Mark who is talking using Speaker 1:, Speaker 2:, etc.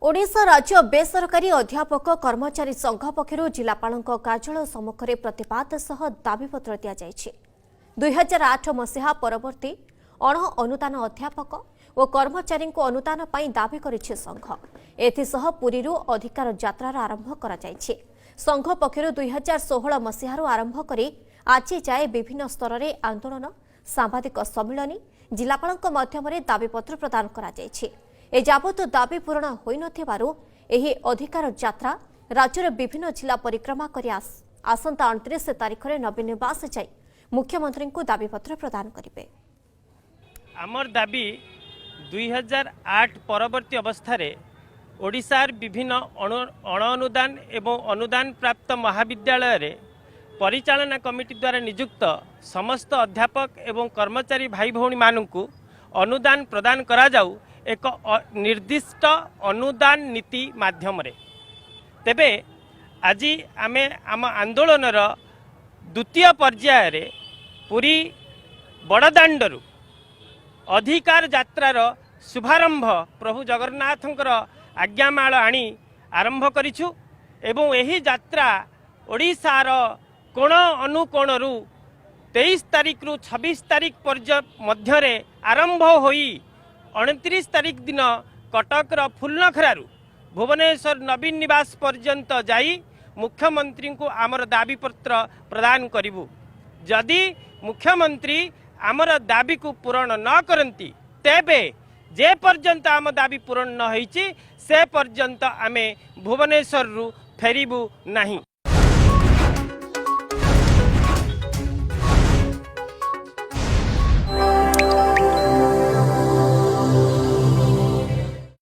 Speaker 1: ओडिशा राज्य बेसरकारी अध्यापक कर्मचारी संघ पक्षर जिलापाल कार्यालय सम्मुखें प्रतिवाद सह दाबीपत्र दि 2008 मसीहा परवर्ती अण अनुदान अध्यापक और कर्मचारी अनुदान पर दाबी करिछि संघ। एथिसह पुरीरू अधिकार यात्रार आरंभ करा जायछि। संघ पक्षर 2016 मसीहारू आरंभ करी आज जाए विभिन्न स्तर में आंदोलन सांबादिक सम्मिलनी जिलापाल माध्यम दाबीपत्र प्रदान करा जायछि। एजावत दाबी पूरण होई नथिबारु एही अधिकार यात्रा राज्यर विभिन्न जिला परिक्रमा करी आसंता 29 तारिख में नवीन निवास जाई मुख्यमंत्री को दाबीपत्र प्रदान करिवे।
Speaker 2: आमर दाबी 2008 परवर्ती अवस्था ओडिशार विभिन्न अण अनुदान एवं अनुदान प्राप्त महाविद्यालय रे परिचालना कमिटी द्वारा नियुक्त समस्त अध्यापक एवं कर्मचारी भाई भौणी मानू अनुदान प्रदान करा जाऊ एक निर्दिष्ट अनुदान नीति माध्यम रे। तेबे आज आमे आम आंदोलनर द्वितीय पर्याय रे पूरी बड़दाण्डरू अधिकार यात्रार शुभारंभ प्रभु जगन्नाथंकर आज्ञामाल आनी आरंभ करिछु एवं एही यात्रा ओडिशार कोण अनुकोणरू 23 तारिख रु 26 तारिख मध्य आरंभ होई 29 तारिख दिन कटकर फुलनखरारू भुवनेश्वर नवीन निवास पर्यंत जाई मुख्यमंत्री को आमर दाबीपत्र प्रदान करिबु। जदि मुख्यमंत्री आमर दाबी को पूरण न करती तेबे जे पर्यंत आम दाबी पूरण न होईची से पर्यंत आमे भुवनेश्वर रु फेरिबु नहीं।